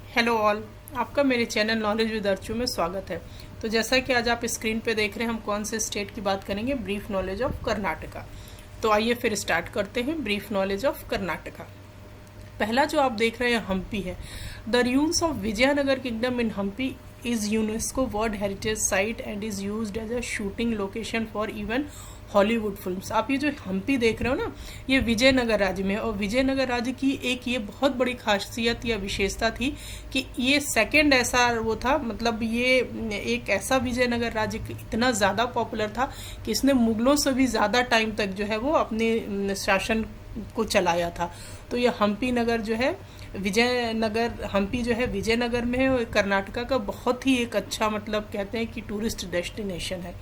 Hello all, आपका मेरे channel knowledge with Archu में स्वागत है। तो जैसा कि आज आप स्क्रीन पे देख रहे हैं, हम कौन से स्टेट की बात करेंगे, ब्रीफ नॉलेज ऑफ कर्नाटका। तो आइए फिर स्टार्ट करते हैं ब्रीफ नॉलेज ऑफ कर्नाटका। पहला जो आप देख रहे हैं हम्पी है। The ruins of Vijayanagara kingdom in Hampi is UNESCO world heritage site and is used as a shooting location for even Hollywood films. आप ये जो हम्पी देख रहे हो ना, ये विजयनगर राज्य में है और विजयनगर राज्य की एक ये बहुत बड़ी खासियत या विशेषता थी कि ये सेकंड ऐसा वो था, मतलब ये एक ऐसा विजयनगर राज्य इतना ज़्यादा पॉपुलर था कि इसने मुगलों से भी ज़्यादा टाइम तक जो है वो अपने शासन को चलाया था। तो ये हम्पी नगर जो है विजयनगर, हम्पी जो है विजयनगर में है और कर्नाटका का बहुत ही एक अच्छा, मतलब कहते हैं कि टूरिस्ट डेस्टिनेशन है।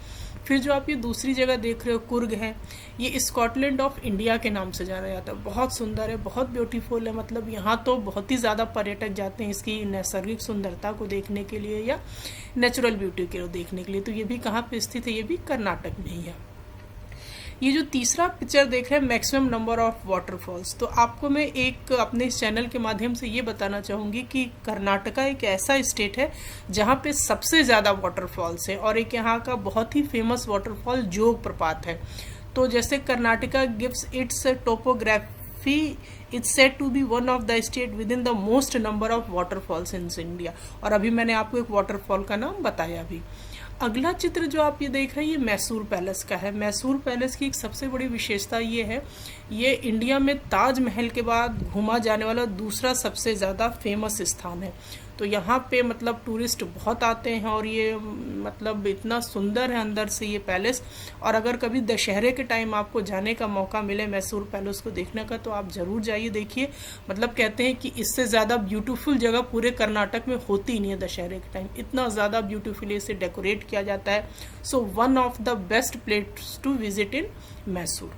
फिर जो आप ये दूसरी जगह देख रहे हो कुर्ग है, ये स्कॉटलैंड ऑफ इंडिया के नाम से जाना जाता है। बहुत सुंदर है, बहुत ब्यूटीफुल है, मतलब यहाँ तो बहुत ही ज़्यादा पर्यटक जाते हैं इसकी नैसर्गिक सुंदरता को देखने के लिए या नेचुरल ब्यूटी को देखने के लिए। तो ये भी कहाँ पे स्थित है, ये भी कर्नाटक में ही है। ये जो तीसरा पिक्चर देख रहे हैं, मैक्सिमम नंबर ऑफ वाटरफॉल्स, तो आपको मैं एक अपने इस चैनल के माध्यम से ये बताना चाहूँगी कि कर्नाटका एक ऐसा स्टेट है जहाँ पे सबसे ज़्यादा वाटरफॉल्स है और एक यहाँ का बहुत ही फेमस वाटरफॉल जोग प्रपात है। तो जैसे Karnataka gives its topography it's said to be one of the state within the most number of waterfalls in India. और अभी मैंने आपको एक वाटरफॉल का नाम बताया भी। अगला चित्र जो आप ये देख रहे हैं, ये मैसूर पैलेस का है। मैसूर पैलेस की एक सबसे बड़ी विशेषता ये है, ये इंडिया में ताजमहल के बाद घूमा जाने वाला दूसरा सबसे ज़्यादा फेमस स्थान है। तो यहाँ पे मतलब टूरिस्ट बहुत आते हैं और ये मतलब इतना सुंदर है अंदर से ये पैलेस। और अगर कभी दशहरे के टाइम आपको जाने का मौका मिले मैसूर पैलेस को देखने का, तो आप ज़रूर जाइए, देखिए। मतलब कहते हैं कि इससे ज़्यादा ब्यूटीफुल जगह पूरे कर्नाटक में होती ही नहीं है दशहरे के टाइम, इतना ज़्यादा ब्यूटीफुली इसे डेकोरेट किया जाता है। So one of the best place to visit in Mysore.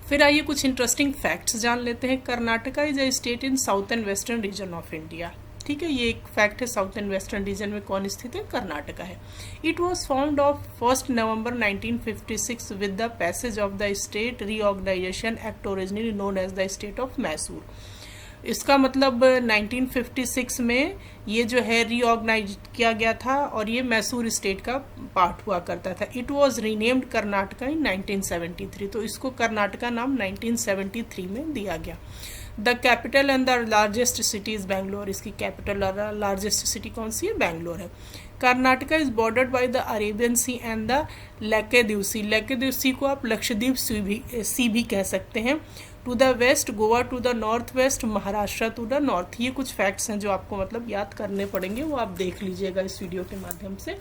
फिर आइए कुछ इंटरेस्टिंग फैक्ट्स जान लेते हैं। Karnataka is a state in south and western region of India. ठीक है, ये एक फैक्ट है। साउथ एंड वेस्टर्न रीजन में कौन स्थित है? कर्नाटका है। It was found of 1 November 1956 with the passage of the state reorganisation act originally known as the state of Mysore. इसका मतलब 1956 में ये जो है रीऑर्गेनाइज किया गया था और ये मैसूर स्टेट का पार्ट हुआ करता था। इट वॉज रीनेम्ड कर्नाटका इन 1973। तो इसको कर्नाटका नाम 1973 में दिया गया। The capital and the largest city is Bangalore. इसकी कैपिटल और लार्जेस्ट सिटी कौन सी है? बैंगलोर है। Karnataka is bordered by the Arabian sea and the Lakshadweep sea. Lakshadweep sea को आप लक्षद्वीप सी भी कह सकते हैं। To the west Goa, to the north west Maharashtra, to the north. ये कुछ फैक्ट्स हैं जो आपको मतलब याद करने पड़ेंगे, वो आप देख लीजिएगा इस वीडियो के माध्यम से।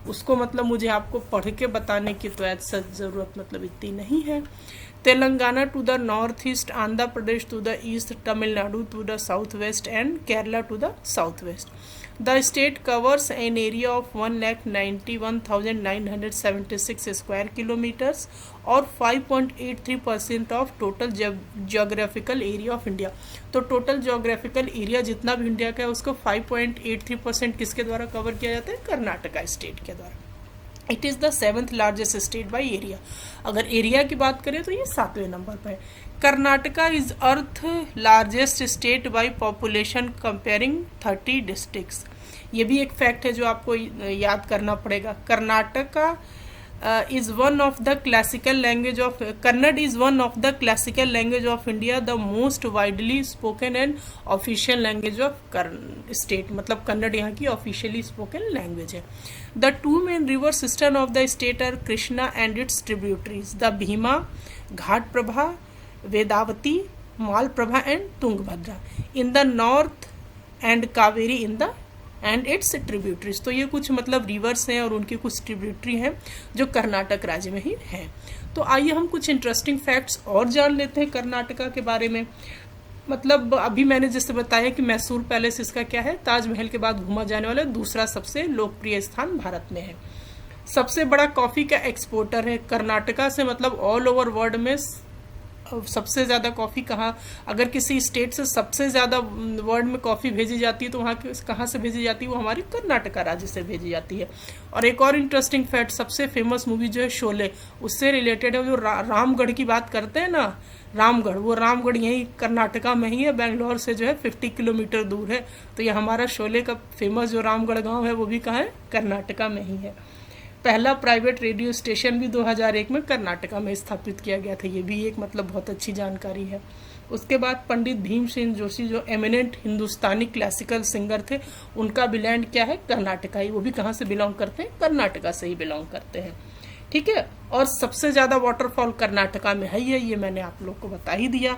उसको मतलब मुझे आपको पढ़ के बताने की तो ऐसा ज़रूरत मतलब इतनी नहीं है। Telangana to the north east, Andhra Pradesh to the east, Tamil Nadu to the south west and Kerala to the south west. The state covers an area of 1,91,976 square kilometers और 5.83% of total geographical area of India. तो टोटल जोग्राफिकल एरिया जितना भी India का है उसको 5.83% किसके द्वारा cover किया जाता है? कर्नाटका स्टेट के द्वारा। It is the 7th largest state by area. अगर एरिया की बात करें तो ये 7वें नंबर पर है। Karnataka is earth largest state by population comparing 30 districts. ये भी एक फैक्ट है जो आपको याद करना पड़ेगा। Karnataka is one of the classical language of Kannada is one of the classical language of India, the most widely spoken and official language of state। मतलब कन्नड़ यहाँ की officially spoken language है। The two main river system of the state are Krishna and its tributaries, the Bhima, Ghatprabha, Vedavati, Malprabha and Tungabhadra in the north and Kaveri in the and it's tributaries. तो ये कुछ मतलब reverse हैं और उनकी कुछ tributary हैं जो कर्नाटक राज्य में ही हैं। तो आइए हम कुछ इंटरेस्टिंग फैक्ट्स और जान लेते हैं कर्नाटका के बारे में। मतलब अभी मैंने जैसे बताया कि मैसूर पैलेस इसका क्या है, ताजमहल के बाद घूमा जाने वाला दूसरा सबसे लोकप्रिय स्थान भारत में है। सबसे बड़ा कॉफ़ी का एक्सपोर्टर है कर्नाटका से, मतलब ऑल ओवर वर्ल्ड में सबसे ज़्यादा कॉफ़ी कहाँ, अगर किसी स्टेट से सबसे ज़्यादा वर्ल्ड में कॉफ़ी भेजी जाती है तो वहाँ कहाँ से भेजी जाती है? वो हमारी कर्नाटका राज्य से भेजी जाती है। और एक और इंटरेस्टिंग फैक्ट, सबसे फेमस मूवी जो है शोले, उससे रिलेटेड है। जो रामगढ़ की बात करते हैं ना, रामगढ़, वो रामगढ़ यही कर्नाटका में ही है, बेंगलोर से जो है 50 किलोमीटर दूर है। तो ये हमारा शोले का फेमस जो रामगढ़ गांव है वो भी कहाँ है, कर्नाटका में ही है। पहला प्राइवेट रेडियो स्टेशन भी 2001 में कर्नाटका में स्थापित किया गया था, ये भी एक मतलब बहुत अच्छी जानकारी है। उसके बाद पंडित भीमसेन जोशी जो एमिनेंट हिंदुस्तानी क्लासिकल सिंगर थे, उनका भी लैंड क्या है, कर्नाटका ही। वो भी कहाँ से बिलोंग करते हैं, कर्नाटका से ही बिलोंग करते हैं। ठीक है, और सबसे ज़्यादा वाटरफॉल कर्नाटका में है, ये मैंने आप लोग को बता ही दिया।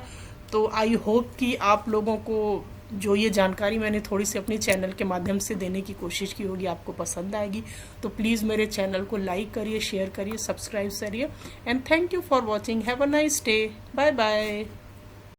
तो आई होप कि आप लोगों को जो ये जानकारी मैंने थोड़ी सी अपनी चैनल के माध्यम से देने की कोशिश की होगी, आपको पसंद आएगी। तो प्लीज़ मेरे चैनल को लाइक करिए, शेयर करिए, सब्सक्राइब करिए। And thank you for watching. Have a nice day. Bye bye.